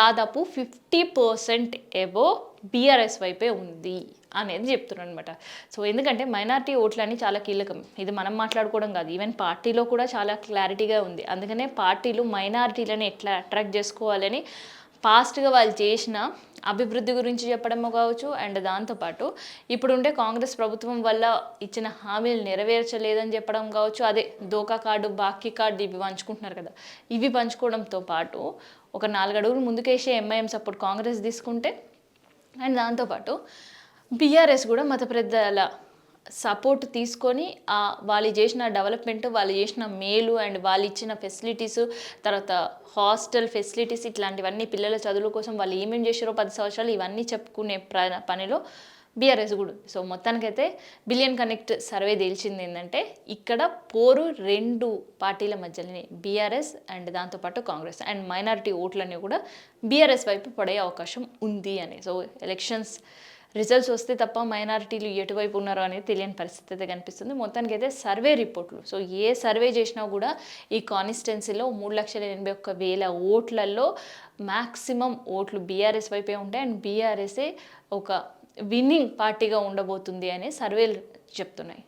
దాదాపు 50% ఎబో బీఆర్ఎస్ వైపే ఉంది అనేది చెప్తున్నారు అనమాట. సో ఎందుకంటే మైనారిటీ ఓట్లని చాలా కీలకం, ఇది మనం మాట్లాడుకోవడం కాదు, ఈవెన్ పార్టీలో కూడా చాలా క్లారిటీగా ఉంది. అందుకనే పార్టీలు మైనారిటీలను ఎట్లా అట్రాక్ట్ చేసుకోవాలని పాస్ట్గా వాళ్ళు చేసిన అభివృద్ధి గురించి చెప్పడమో కావచ్చు, అండ్ దాంతోపాటు ఇప్పుడుండే కాంగ్రెస్ ప్రభుత్వం వల్ల ఇచ్చిన హామీలు నెరవేర్చలేదని చెప్పడం కావచ్చు, అదే దోకా కార్డు బాకీ కార్డు ఇవి పంచుకుంటున్నారు కదా, ఇవి పంచుకోవడంతో పాటు ఒక 4 అడుగులు ముందుకేసే ఎంఐఎం సపోర్ట్ కాంగ్రెస్ తీసుకుంటే, అండ్ దాంతోపాటు బీఆర్ఎస్ కూడా మత పెద్దల సపోర్ట్ తీసుకొని వాళ్ళు చేసిన డెవలప్మెంట్, వాళ్ళు చేసిన మేలు అండ్ వాళ్ళు ఇచ్చిన ఫెసిలిటీస్, తర్వాత హాస్టల్ ఫెసిలిటీస్ ఇట్లాంటివన్నీ పిల్లల చదువుల కోసం వాళ్ళు ఏమేమి చేశారో 10 సంవత్సరాలు ఇవన్నీ చెప్పుకునే పనిలో బీఆర్ఎస్ కూడా ఉంది. సో మొత్తానికైతే బిలియన్ కనెక్ట్ సర్వే తేల్చింది ఏంటంటే ఇక్కడ పోరు రెండు పార్టీల మధ్యలోనే బీఆర్ఎస్ అండ్ దాంతోపాటు కాంగ్రెస్ అండ్ మైనారిటీ ఓట్లన్నీ కూడా బీఆర్ఎస్ వైపు పడే అవకాశం ఉంది అని. సో ఎలక్షన్స్ రిజల్ట్స్ వస్తే తప్ప మైనారిటీలు ఎటువైపు ఉన్నారో అనేది తెలియని పరిస్థితి అయితే కనిపిస్తుంది. మొత్తానికి అయితే సర్వే రిపోర్ట్లు, సో ఏ సర్వే చేసినా కూడా ఈ కాన్స్టిట్యున్సీలో 3,81,000 ఓట్లలో మ్యాక్సిమం ఓట్లు బీఆర్ఎస్ వైపే ఉంటాయి అండ్ బీఆర్ఎస్ఏ ఒక విన్నింగ్ పార్టీగా ఉండబోతుంది అనే సర్వేలు చెప్తున్నాయి.